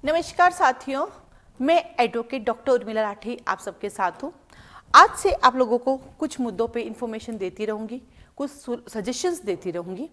नमस्कार साथियों, मैं एडवोकेट डॉक्टर उर्मिला राठी आप सबके साथ हूँ। आज से आप लोगों को कुछ मुद्दों पे इन्फॉर्मेशन देती रहूँगी, कुछ सजेशंस देती रहूँगी।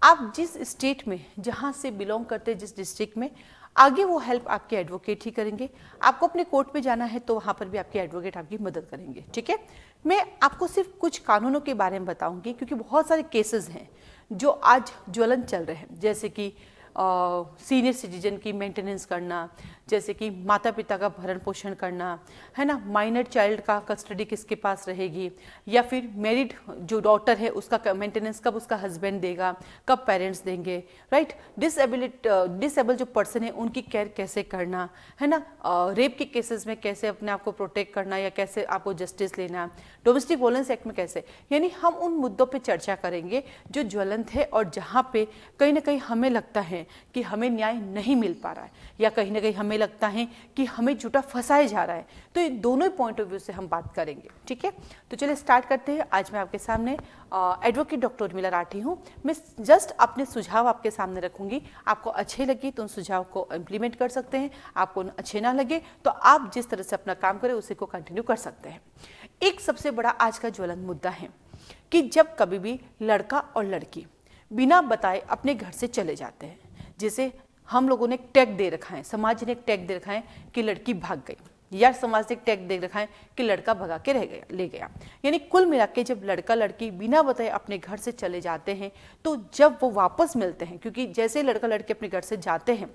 आप जिस स्टेट में जहाँ से बिलोंग करते हैं, जिस डिस्ट्रिक्ट में, आगे वो हेल्प आपके एडवोकेट ही करेंगे। आपको अपने कोर्ट में जाना है तो वहाँ पर भी आपके एडवोकेट आपकी मदद करेंगे। ठीक है, मैं आपको सिर्फ कुछ कानूनों के बारे में बताऊँगी क्योंकि बहुत सारे केसेस हैं जो आज ज्वलन चल रहे हैं, जैसे कि सीनियर सिटीजन की मेंटेनेंस करना, जैसे कि माता पिता का भरण पोषण करना, है ना, माइनर चाइल्ड का कस्टडी किसके पास रहेगी, या फिर मैरिड जो डॉटर है उसका मेंटेनेंस कब उसका हस्बैंड देगा, कब पेरेंट्स देंगे, राइट। डिसेबल जो पर्सन है उनकी केयर कैसे करना, है ना, रेप के केसेस में कैसे अपने आप को प्रोटेक्ट करना या कैसे आपको जस्टिस लेना, डोमेस्टिक वायलेंस एक्ट में कैसे, यानी हम उन मुद्दों पे चर्चा करेंगे जो ज्वलंत है और जहाँ पे कहीं ना कहीं हमें लगता है कि हमें न्याय नहीं मिल पा रहा है या कहीं ना कहीं हमें लगता है कि हमें झूठा फंसाया जा रहा है। तो ये दोनों पॉइंट ऑफ व्यू से हम बात करेंगे। ठीक है, तो चलिए स्टार्ट करते हैं। आज मैं आपके सामने एडवोकेट डॉक्टर उर्मिला राठी हूँ। मैं जस्ट अपने सुझाव आपके सामने रखूंगी। आपको अच्छे लगे तो उन सुझाव को इम्प्लीमेंट कर सकते हैं, आपको अच्छे ना लगे तो आप जिस तरह से अपना काम करें उसी को कंटिन्यू कर सकते हैं। एक सबसे बड़ा आज का ज्वलंत मुद्दा है कि जब कभी भी लड़का और लड़की बिना बताए अपने घर से चले जाते हैं, जैसे हम लोगों ने एक टैग दे रखा है, समाज ने एक टैग दे रखा है कि लड़की भाग गई, या समाज ने एक टैग दे रखा है कि लड़का भगा के रह गया, ले गया। यानी कुल मिला के जब लड़का लड़की बिना बताए अपने घर से चले जाते हैं तो जब वो वापस मिलते हैं, क्योंकि जैसे लड़का लड़की अपने घर से जाते हैं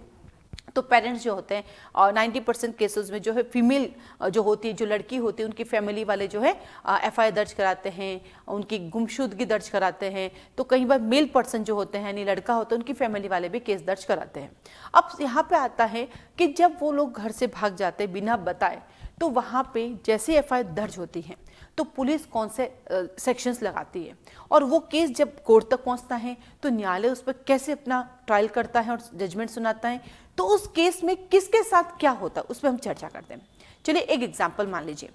तो पेरेंट्स जो होते हैं और 90% केसेस में जो है फीमेल जो होती है, जो लड़की होती है, उनकी फैमिली वाले जो है एफआईआर दर्ज कराते हैं, उनकी गुमशुदगी दर्ज कराते हैं। तो कई बार मेल पर्सन जो होते हैं यानी लड़का होता है, उनकी फैमिली वाले भी केस दर्ज कराते हैं। अब यहाँ पे आता है कि जब वो लोग घर से भाग जाते हैं बिना बताए, तो वहाँ पे जैसे एफआईआर दर्ज होती है तो पुलिस कौन से सेक्शंस लगाती है और वो केस जब कोर्ट तक पहुंचता है तो न्यायालय उस पर कैसे अपना ट्रायल करता है और जजमेंट सुनाता है, तो उस केस में किसके साथ क्या होता है उस पर हम चर्चा करते हैं। चलिए एक एग्जांपल मान लीजिए,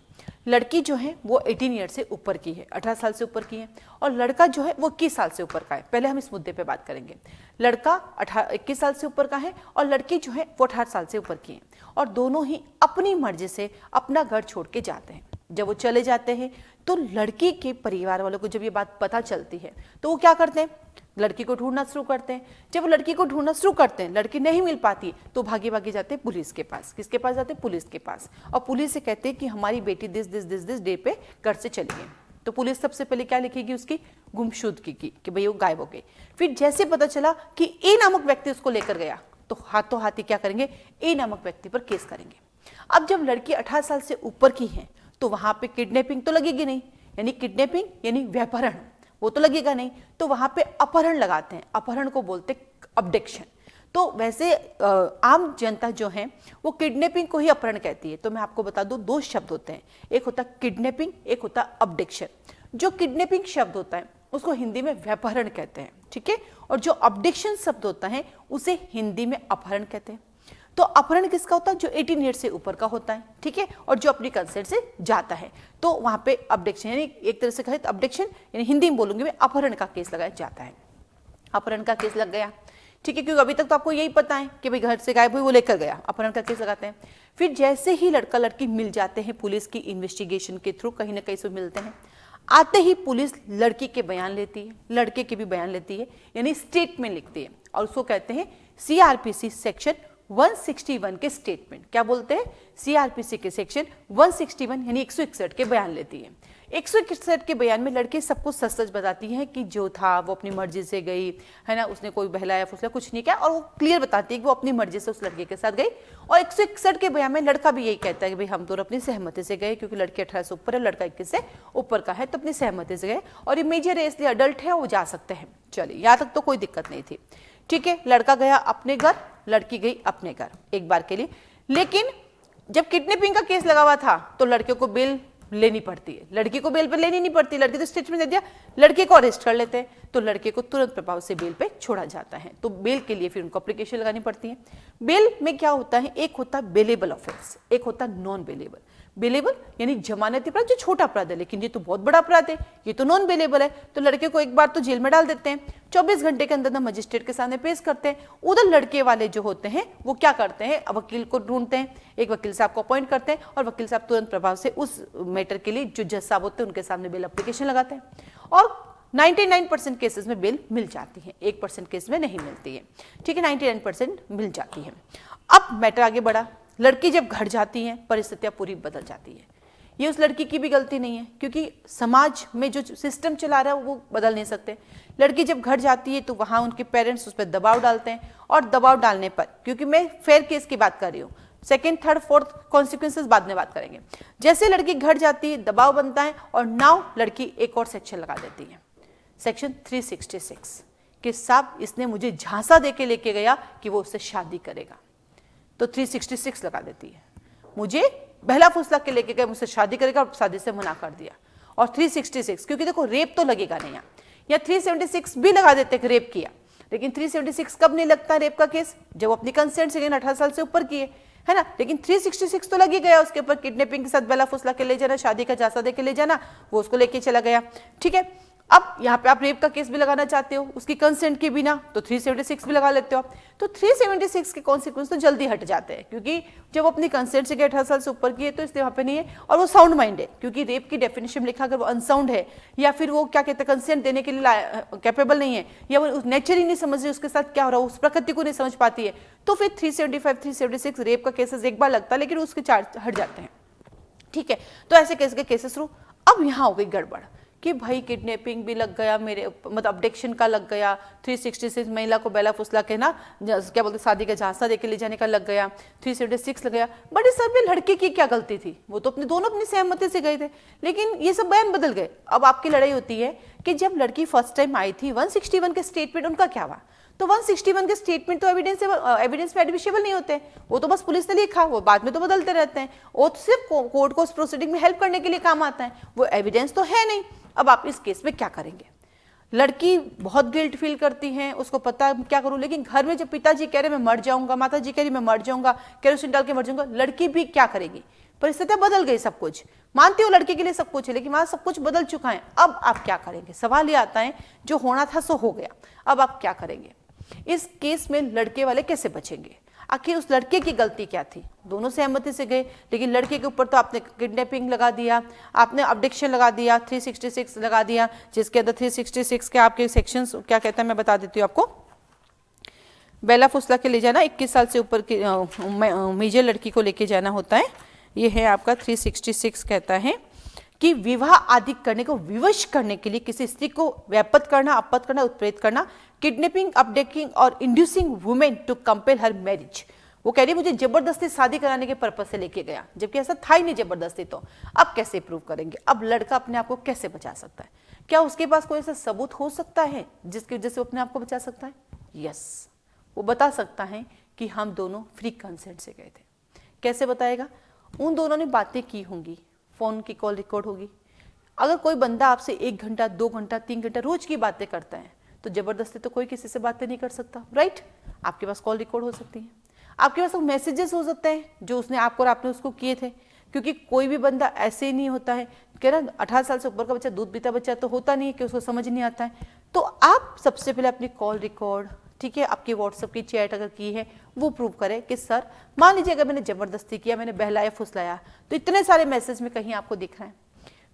लड़की जो है वो 18 ईयर से ऊपर की है, 18 साल से ऊपर की है, और लड़का जो है वो 21 साल से ऊपर का है। पहले हम इस मुद्दे पे बात करेंगे। लड़का 21 साल से ऊपर का है और लड़की जो है वो 18 साल से ऊपर की है, और दोनों ही अपनी मर्जी से अपना घर छोड़ के जाते हैं। जब वो चले जाते हैं तो लड़की के परिवार वालों को जब ये बात पता चलती है तो वो क्या करते हैं, लड़की को ढूंढना शुरू करते हैं। जब वो लड़की को ढूंढना शुरू करते हैं, लड़की नहीं मिल पाती तो भागे भागे जाते हैं पुलिस के पास। किसके पास जाते हैं? पुलिस के पास। और पुलिस से कहते हैं कि हमारी बेटी दिस डे पे घर से चली गई। तो पुलिस सबसे पहले क्या लिखेगी? उसकी गुमशुदगी की, कि भाई वो गायब हो गई। फिर जैसे पता चला कि ए नामक व्यक्ति उसको लेकर गया तो हाथों हाथ ही क्या करेंगे? ए नामक व्यक्ति पर केस करेंगे। अब जब लड़की 18 साल से ऊपर की है तो वहां पे किडनैपिंग तो लगेगी नहीं, यानी किडनैपिंग यानी व्यापहरण वो तो लगेगा नहीं, तो वहां पे अपहरण लगाते हैं। अपहरण को बोलते अबडक्शन। तो वैसे आम जनता जो है वो किडनैपिंग को ही अपहरण कहती है। तो मैं आपको बता दूं, दो शब्द होते हैं, एक होता है किडनैपिंग, एक होता है अबडक्शन। जो किडनैपिंग शब्द होता है उसको हिंदी में व्यापहरण कहते हैं, ठीक है, और जो अबडक्शन शब्द होता है उसे हिंदी में अपहरण कहते हैं। तो अपहरण किसका होता है? जो 18 ईयर से ऊपर का होता है, ठीक है, और जो अपनी कंसेंट से जाता है। तो वहां पे अबडक्शन यानी एक तरह से कहे तो अबडक्शन यानी हिंदी में बोलूंगी मैं, अपहरण का केस लगाया जाता है। अपहरण का केस लग गया, ठीक है, क्योंकि अभी तक तो आपको यही पता है कि भाई घर से गायब हुई वो लेकर गया, अपहरण का केस लगाते हैं। फिर जैसे ही लड़का लड़की मिल जाते हैं पुलिस की इन्वेस्टिगेशन के थ्रू, कहीं ना कहीं से मिलते हैं, आते ही पुलिस लड़की के बयान लेती है, लड़के के भी बयान लेती है, यानी स्टेटमेंट लिखती है, और उसको कहते हैं सीआरपीसी सेक्शन 161 के स्टेटमेंट। क्या बोलते हैं? सीआरपीसी के सेक्शन 161 यानी 161 के बयान लेती है। 161 के बयान में लड़की सब कुछ सच सच बताती है कि जो था वो अपनी मर्जी से गई, है ना, उसने कोई बहलाया फुसला कुछ नहीं किया, और वो क्लियर बताती है कि वो अपनी मर्जी से उस लड़के के साथ गई। और 161 के बयान में लड़का भी यही कहता है कि भाई हम दोनों अपनी सहमति से गए, क्योंकि लड़की 18 से ऊपर है, लड़का 21 से ऊपर का है, तो अपनी सहमति से गए, और ये मेजर है इसलिए अडल्ट है, वो जा सकते हैं। चलिए यहाँ तक तो कोई दिक्कत नहीं थी, ठीक है। लड़का गया अपने घर, लड़की गई अपने घर एक बार के लिए। लेकिन जब किडनैपिंग का केस लगा हुआ था तो लड़कियों को बेल लेनी पड़ती है, लड़की को बेल पे लेनी नहीं पड़ती। लड़की तो स्टेटमेंट दे दिया, लड़के को अरेस्ट कर लेते हैं, तो लड़के को तुरंत प्रभाव से बेल पे छोड़ा जाता है। तो बेल के लिए फिर उनको एप्लीकेशन लगानी पड़ती है। बेल में क्या होता है? एक होता है बेलेबल ऑफेंस, एक होता है नॉन बेलेबल। बेलेबल यानी जमानती अपराध जो छोटा अपराध है, लेकिन ये तो बहुत बड़ा अपराध है, ये तो नॉन बेलेबल है, तो लड़के को एक बार तो जेल में डाल देते हैं, 24 घंटे के अंदर ना मजिस्ट्रेट के सामने पेश करते हैं। उधर लड़के वाले जो होते हैं वो क्या करते हैं, वकील को ढूंढते हैं, एक वकील साहब को अपॉइंट करते हैं और वकील साहब तुरंत प्रभाव से उस मैटर के लिए जो जज साहब होते हैं उनके सामने बेल एप्लीकेशन लगाते हैं और 99% केसेस में बेल मिल जाती है, 1% केस में नहीं मिलती है। ठीक है, 99% मिल जाती है। अब मैटर आगे बढ़ा, लड़की जब घर जाती है परिस्थितियां पूरी बदल जाती है। ये उस लड़की की भी गलती नहीं है, क्योंकि समाज में जो सिस्टम चला रहा है वो बदल नहीं सकते। लड़की जब घर जाती है तो वहां उनके पेरेंट्स उस पर दबाव डालते हैं और दबाव डालने पर, क्योंकि मैं फेयर केस की बात कर रही हूँ, सेकेंड थर्ड फोर्थ कॉन्सिक्वेंसेस बाद में बात करेंगे। जैसे लड़की घर जाती है दबाव बनता है और नाउ लड़की एक और सेक्शन लगा देती है, सेक्शन 366 कि साहब इसने मुझे झांसा दे के लेके गया कि वो उससे शादी करेगा, तो 366 लगा देती है। मुझे बहला फुसला के लेके गए, मुझसे शादी करेगा और शादी से मना कर दिया। और 366 क्योंकि देखो रेप तो लगेगा नहीं, या 376 भी लगा देते कि रेप किया, लेकिन 376 कब नहीं लगता रेप का केस, जब अपनी कंसेंट से 18 साल से ऊपर किए, है ना। लेकिन 366 तो लगी गया उसके ऊपर, किडनैपिंग के साथ बहला फुसला के ले जाना, शादी का झांसा दे के ले जाना, वो उसको लेके चला गया। ठीक है, अब यहाँ पे आप रेप का केस भी लगाना चाहते हो उसकी कंसेंट के बिना, तो 376 भी लगा लेते हो आप। तो 376 के कॉन्सिक्वेंस तो जल्दी हट जाते हैं, क्योंकि जब अपनी कंसेंट से 18 साल से ऊपर की है तो इसलिए वहाँ पे नहीं है। और वो साउंड माइंड है, क्योंकि रेप की डेफिनेशन में लिखा अगर वो अनसाउंड है या फिर वो क्या कहते हैं कंसेंट देने के लिए कैपेबल नहीं है, या वो नेचर ही नहीं समझ रही उसके साथ क्या हो रहा है, उस प्रकृति को नहीं समझ पाती है, तो फिर 375 376 रेप का केसेस एक बार लगता है, लेकिन उसके चार्ज हट जाते हैं। ठीक है, तो ऐसे केस के केसेस शुरू। अब यहाँ हो गई गड़बड़ कि भाई किडनैपिंग भी लग गया मेरे, मतलब अब्डक्शन का लग गया, 366 महिला को बेला फुसला के ना क्या बोलते शादी का झांसा देके ले जाने का लग गया, 376 लग गया। बट इस सब में लड़के की क्या गलती थी, वो तो दोनों अपनी सहमति से गए थे, लेकिन ये सब बयान बदल गए। अब आपकी लड़ाई होती है कि जब लड़की फर्स्ट टाइम आई थी 161 के स्टेटमेंट उनका क्या हुआ, तो 161 के स्टेटमेंट तो एविडेंस में एडमिसिबल नहीं होते, वो तो बस पुलिस ने लिखा, वो बाद में तो बदलते रहते हैं, वो तो सिर्फ कोर्ट को उस प्रोसीडिंग में हेल्प करने के लिए काम आता है, वो एविडेंस तो है नहीं। अब आप इस केस में क्या करेंगे, लड़की बहुत गिल्ट फील करती है, उसको पता है क्या करूं, लेकिन घर में जब पिताजी कह रहे मैं मर जाऊंगा, माताजी कह रही मैं मर जाऊंगा, केरोसिन डाल के मर जाऊंगा, लड़की भी क्या करेगी, परिस्थितियां बदल गई, सब कुछ मानती हो लड़के के लिए सब कुछ है, लेकिन वहां सब कुछ बदल चुका है। अब आप क्या करेंगे, सवाल ये आता है जो होना था सो हो गया, अब आप क्या करेंगे। इस केस में लड़के वाले कैसे बचेंगे, आखिर उस लड़के की गलती क्या थी, दोनों सहमति से गए, लेकिन लड़के के ऊपर तो आपने किडनैपिंग लगा दिया, आपने अब्डक्शन लगा दिया, 366 लगा दिया, जिसके अंदर 366 के आपके सेक्शंस क्या कहता है मैं बता देती हूँ आपको। बेला फुसला के ले जाना, 21 साल से ऊपर की मेजर लड़की को लेके जाना होता है, ये है आपका 366 कहता है कि विवाह आदि करने को विवश करने के लिए किसी स्त्री को व्यापत करना, अपत करना, उत्प्रेरित करना, किडनैपिंग, अब्डक्टिंग और inducing women to compel her marriage. वो कह रही मुझे जबरदस्ती शादी कराने के पर्पज से लेके गया, जबकि ऐसा था ही नहीं जबरदस्ती। तो अब कैसे प्रूव करेंगे, अब लड़का अपने आप को कैसे बचा सकता है, क्या उसके पास कोई ऐसा सबूत हो सकता है जिसकी वजह से वो अपने आप को बचा सकता है। यस, वो बता सकता है कि हम दोनों फ्री कंसेंट से गए थे। कैसे बताएगा, उन दोनों ने बातें की होंगी, फोन की कॉल रिकॉर्ड होगी। अगर कोई बंदा आपसे 1 घंटा 2 घंटा 3 घंटा रोज की बातें करता है तो जबरदस्ती तो कोई किसी से बातें नहीं कर सकता, राइट। आपके पास कॉल रिकॉर्ड हो सकती है, आपके पास मैसेजेस हो सकते हैं जो उसने आपको और आपने उसको किए थे, क्योंकि कोई भी बंदा ऐसे ही नहीं होता है कह रहा 18 साल से ऊपर का बच्चा, दूध पीता बच्चा तो होता नहीं है कि उसको समझ नहीं आता है। तो आप सबसे पहले अपनी कॉल रिकॉर्ड, ठीक है, आपकी व्हाट्सएप की चैट अगर की है वो प्रूव करें कि सर मान लीजिए अगर मैंने जबरदस्ती किया, मैंने बहलाया फुसलाया, तो इतने सारे मैसेज में कहीं आपको दिख रहा है।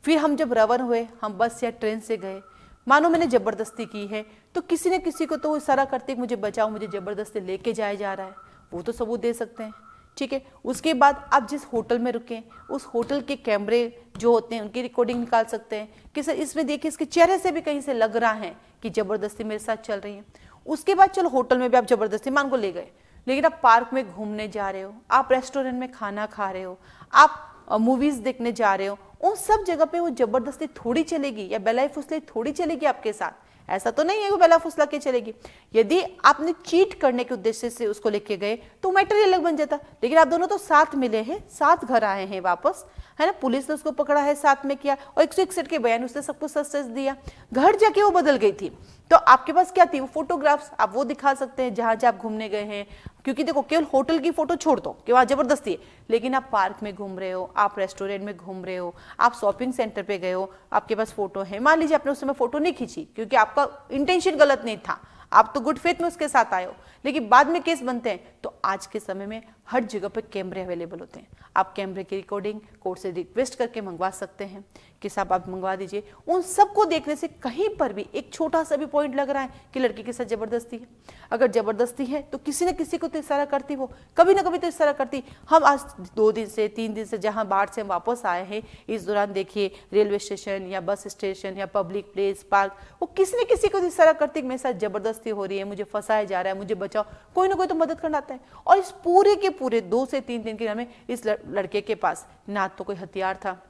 फिर हम जब रवाना हुए, हम बस या ट्रेन से गए, मानो मैंने जबरदस्ती की है, तो किसी न किसी को तो वो इशारा करते मुझे बचाओ, मुझे जबरदस्ती लेके जाया जा रहा है, वो तो सबूत दे सकते हैं। ठीक है, उसके बाद आप जिस होटल में रुके उस होटल के कैमरे जो होते हैं उनकी रिकॉर्डिंग निकाल सकते हैं कि सर इसमें देखिए इसके चेहरे से भी कहीं से लग रहा है कि जबरदस्ती मेरे साथ चल रही है। उसके बाद चलो होटल में भी आप जबरदस्ती मान को ले गए, लेकिन आप पार्क में घूमने जा रहे हो, आप रेस्टोरेंट में खाना खा रहे हो, आप मूवीज देखने जा रहे हो, उन सब जगह पे वो जबरदस्ती थोड़ी चलेगी या बेलाई फुसले थोड़ी चलेगी आपके साथ, ऐसा तो नहीं है वो बेला फुसला के चलेगी। यदि आपने चीट करने के उद्देश्य से उसको लेके गए तो मैटर ही अलग बन जाता, लेकिन आप दोनों तो साथ मिले हैं, साथ घर आए हैं वापस, है ना, पुलिस ने उसको पकड़ा है, साथ में किया और 161 के बयान उसने सबको सच सच दिया, घर जाके वो बदल गई थी। तो आपके पास क्या थी, वो फोटोग्राफ्स आप वो दिखा सकते हैं जहां जहां आप घूमने गए हैं। क्योंकि देखो केवल होटल की फोटो छोड़ दो कि वहां जबरदस्ती है, लेकिन आप पार्क में घूम रहे हो, आप रेस्टोरेंट में घूम रहे हो, आप शॉपिंग सेंटर पे गए हो, आपके पास फोटो है। मान लीजिए आपने उस समय फोटो नहीं खींची क्योंकि आपका इंटेंशन गलत नहीं था, आप तो गुड फेथ में उसके साथ आए हो, लेकिन बाद में केस बनते हैं। तो आज के समय में हर जगह पे कैमरे अवेलेबल होते हैं, आप कैमरे की रिकॉर्डिंग कोर्ट से रिक्वेस्ट करके मंगवा सकते हैं कि साहब आप मंगवा दीजिए। उन सबको देखने से कहीं पर भी एक छोटा सा भी पॉइंट लग रहा है कि लड़की के साथ जबरदस्ती है, अगर जबरदस्ती है तो किसी न किसी को तो इशारा करती, वो कभी ना कभी तो इशारा करती। हम आज 2 दिन से 3 दिन से जहां बाहर से हम वापस आए हैं, इस दौरान देखिए रेलवे स्टेशन या बस स्टेशन या पब्लिक प्लेस पार्क, वो किसी न किसी को तो इशारा करती कि मेरे साथ जबरदस्ती हो रही है, मुझे फंसाया जा रहा है, मुझे बचाओ, कोई ना कोई तो मदद करना आता है। और इस पूरे के पूरे 2 से 3 दिन के में इस लड़के के पास ना तो कोई हथियार था,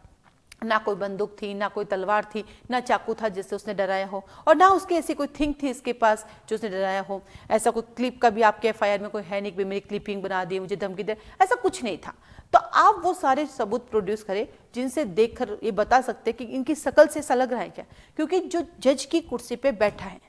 ना कोई बंदूक थी, ना कोई तलवार थी, ना चाकू था जिससे उसने डराया हो, और ना उसकी ऐसी कोई थिंग थी इसके पास जो उसने डराया हो। ऐसा कोई क्लिप का भी आपके एफआईआर में कोई है नहीं कि मेरी क्लिपिंग बना दी, मुझे धमकी दे, ऐसा कुछ नहीं था। तो आप वो सारे सबूत प्रोड्यूस करें जिनसे देखकर ये बता सकते हैं कि इनकी शकल से ऐसा लग रहा है क्या। क्योंकि जो जज की कुर्सी पे बैठा है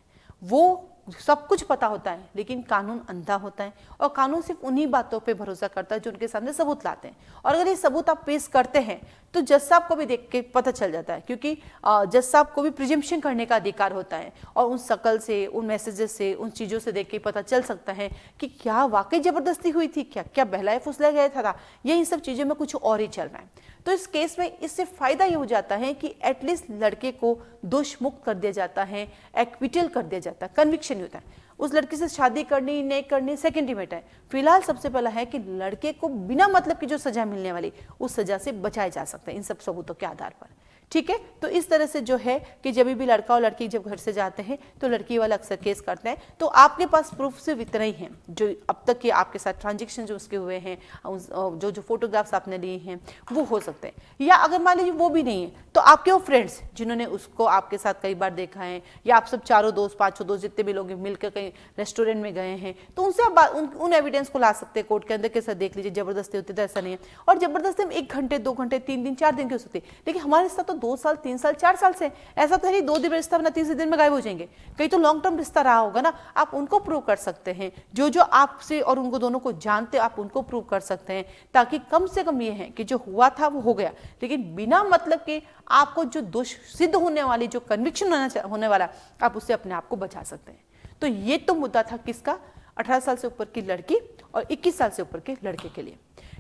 वो सब कुछ पता होता है, लेकिन कानून अंधा होता है और कानून सिर्फ उन्हीं बातों पे भरोसा करता है जो उनके सामने सबूत लाते हैं। और अगर ये सबूत आप पेश करते हैं तो जज साहब को भी देख के पता चल जाता है, क्योंकि जज साहब को भी प्रिजम्पशन करने का अधिकार होता है और उन शकल से, उन मैसेजेस से, उन चीज़ों से देख के पता चल सकता है कि क्या वाकई जबरदस्ती हुई थी, क्या क्या बहलाए फुसलाया गया था, ये इन सब चीज़ों में कुछ और ही चल रहा है। तो इस केस में इससे फायदा ये हो जाता है कि एटलीस्ट लड़के को दोष मुक्त कर दिया जाता है, एक्विटल कर दिया जाता है, कन्विक्शन होता है। उस लड़की से शादी करनी नहीं करनी सेकेंडरी मैटर है। फिलहाल सबसे पहला है कि लड़के को बिना मतलब की जो सजा मिलने वाली उस सजा से बचाया जा सकता है इन सब सबूतों के आधार पर। ठीक है, तो इस तरह से जो है कि जब भी लड़का और लड़की जब घर से जाते हैं तो लड़की वाला अक्सर केस करते हैं। तो आपके पास प्रूफ सिर्फ इतना ही है जो अब तक के आपके साथ ट्रांजेक्शन जो उसके हुए हैं, जो जो फोटोग्राफ्स आपने लिए हैं वो हो सकते हैं। या अगर मान लीजिए वो भी नहीं है तो आपके वो फ्रेंड्स जिन्होंने उसको आपके साथ कई बार देखा है, या आप सब चारों दोस्त, 5 दोस्त जितने भी लोग मिलकर कहीं रेस्टोरेंट में गए हैं, तो उनसे आप उन एविडेंस को ला सकते हैं कोर्ट के अंदर के साथ, देख लीजिए जबरदस्ती होती तो ऐसा नहीं है। और जबरदस्ती हम 1 घंटे 2 घंटे 3 दिन 4 दिन की हो सकती है, लेकिन हमारे साथ तो 2 साल 3 साल 4 साल से, ऐसा तो नहीं 2 दिन रिश्ता बना 3 दिन में गायब हो जाएंगे। कहीं तो लॉन्ग टर्म रिश्ता रहा होगा ना, आप उनको प्रूव कर सकते हैं। जो जो आपसे और उनको दोनों को जानते आप उनको प्रूव कर सकते हैं, ताकि कम से कम ये है कि जो हुआ था वो हो गया, लेकिन बिना मतलब के आपको जो दोष सिद्ध होने वाली, जो कन्विक्शन होने वाला, आप उससे अपने आप को बचा सकते हैं। तो ये तो मुद्दा था किसका, 18 साल से ऊपर की लड़की और 21 साल से ऊपर के लड़के के लिए।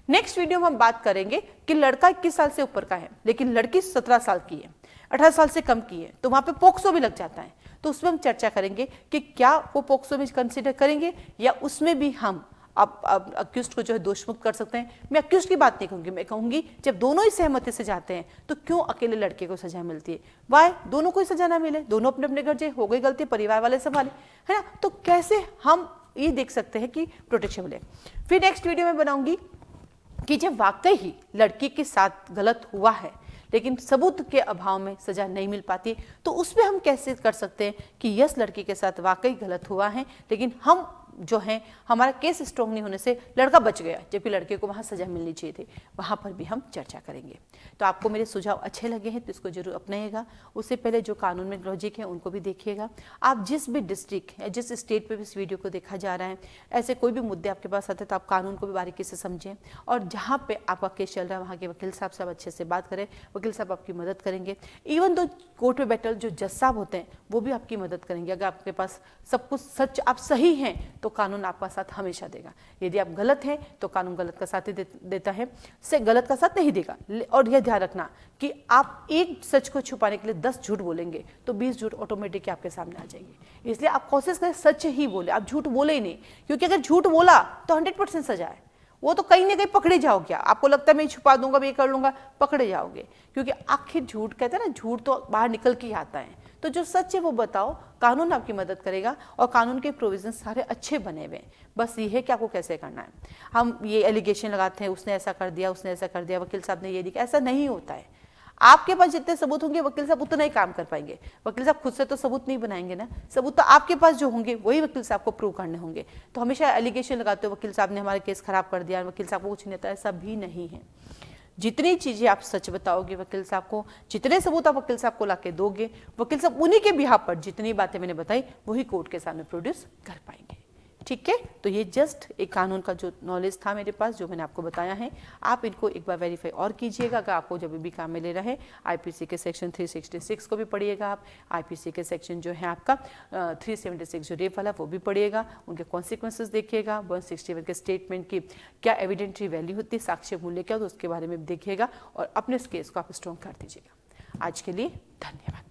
नेक्स्ट वीडियो में हम बात करेंगे कि लड़का 21 साल से ऊपर का है लेकिन लड़की 17 साल की है, 18 साल से कम की है, तो वहां पे पोक्सो भी लग जाता है। तो उसमें हम चर्चा करेंगे कि क्या वो पोक्सो में कंसिडर करेंगे या उसमें भी हम अब अक्यूज्ड को जो है दोष मुक्त कर सकते हैं। मैं अक्यूज्ड की बात नहीं कहूंगी, मैं कहूंगी जब दोनों ही सहमति से जाते हैं तो क्यों अकेले लड़के को सजा मिलती है, वाई दोनों को ही सजा ना मिले, दोनों अपने अपने घर जाए, हो गई गलती परिवार वाले संभाले, है ना। तो कैसे हम ये देख सकते हैं कि प्रोटेक्शन मिले। फिर नेक्स्ट वीडियो में बनाऊंगी कि जब वाकई ही लड़की के साथ गलत हुआ है लेकिन सबूत के अभाव में सजा नहीं मिल पाती, तो उसमें हम कैसे कर सकते हैं कि यस लड़की के साथ वाकई गलत हुआ है, लेकिन हम जो है हमारा केस स्ट्रॉन्ग नहीं होने से लड़का बच गया जबकि लड़के को वहां सजा मिलनी चाहिए थी, वहां पर भी हम चर्चा करेंगे। तो आपको मेरे सुझाव अच्छे लगे हैं तो इसको जरूर अपनाइएगा। उससे पहले जो कानून में लॉजिक है उनको भी देखिएगा। आप जिस भी डिस्ट्रिक्ट या जिस स्टेट पे भी इस वीडियो को देखा जा रहा है, ऐसे कोई भी मुद्दे आपके पास आते हैं तो आप कानून को भी बारीकी से समझें, और जहाँ पे आपका केस चल रहा है वहाँ के वकील साहब से आप अच्छे से बात करें, वकील साहब आपकी मदद करेंगे। इवन दो कोर्ट में बैठल जो जज साहब होते हैं वो भी आपकी मदद करेंगे। अगर आपके पास सब कुछ सच, आप सही हैं, तो कानून आपका साथ हमेशा देगा। यदि आप गलत हैं तो कानून गलत का साथ ही देता है, से गलत का साथ नहीं देगा। और यह ध्यान रखना कि आप एक सच को छुपाने के लिए 10 झूठ बोलेंगे तो 20 झूठ ऑटोमेटिक आपके सामने आ जाएंगे। इसलिए आप कोशिश करें सच ही बोले, आप झूठ बोले ही नहीं, क्योंकि अगर झूठ बोला तो 100% सजा है, वो तो कहीं ना कहीं पकड़े जाओगे। आपको लगता है मैं छुपा दूंगा, मैं ये कर लूंगा, पकड़े जाओगे, क्योंकि आखिर झूठ कहते हैं ना, झूठ तो बाहर निकल के ही आता है। तो जो सच है वो बताओ, कानून आपकी मदद करेगा और कानून के प्रोविजन सारे अच्छे बने हुए हैं। बस ये है कि आपको कैसे करना है। हम ये एलिगेशन लगाते हैं उसने ऐसा कर दिया, उसने ऐसा कर दिया, वकील साहब ने ये दिया, ऐसा नहीं होता है। आपके पास जितने सबूत होंगे वकील साहब उतना ही काम कर पाएंगे। वकील साहब खुद से तो सबूत नहीं बनाएंगे ना, सबूत तो आपके पास जो होंगे वही वकील साहब को प्रूव करने होंगे। तो हमेशा एलिगेशन लगाते हो वकील साहब ने हमारा केस खराब कर दिया, वकील साहब को कुछ नहीं आता, ऐसा भी नहीं है। जितनी चीजें आप सच बताओगे वकील साहब को, जितने सबूत आप वकील साहब को लाके दोगे, वकील साहब उन्हीं के बिहाफ पर जितनी बातें मैंने बताई वही कोर्ट के सामने प्रोड्यूस कर पाएंगे। ठीक है, तो ये जस्ट एक कानून का जो नॉलेज था मेरे पास, जो मैंने आपको बताया है, आप इनको एक बार वेरीफाई और कीजिएगा। अगर आपको जब भी काम में ले रहे, आईपीसी के सेक्शन 366 को भी पढ़िएगा आप, आईपीसी के सेक्शन जो है आपका 376 जो रेप वाला वो भी पढ़िएगा, उनके कॉन्सिक्वेंसेस देखिएगा, 161 के स्टेटमेंट की क्या एविडेंट्री वैल्यू होती है, साक्ष्य मूल्य क्या, तो उसके बारे में देखिएगा और अपने इस केस को आप स्ट्रॉन्ग कर दीजिएगा। आज के लिए धन्यवाद।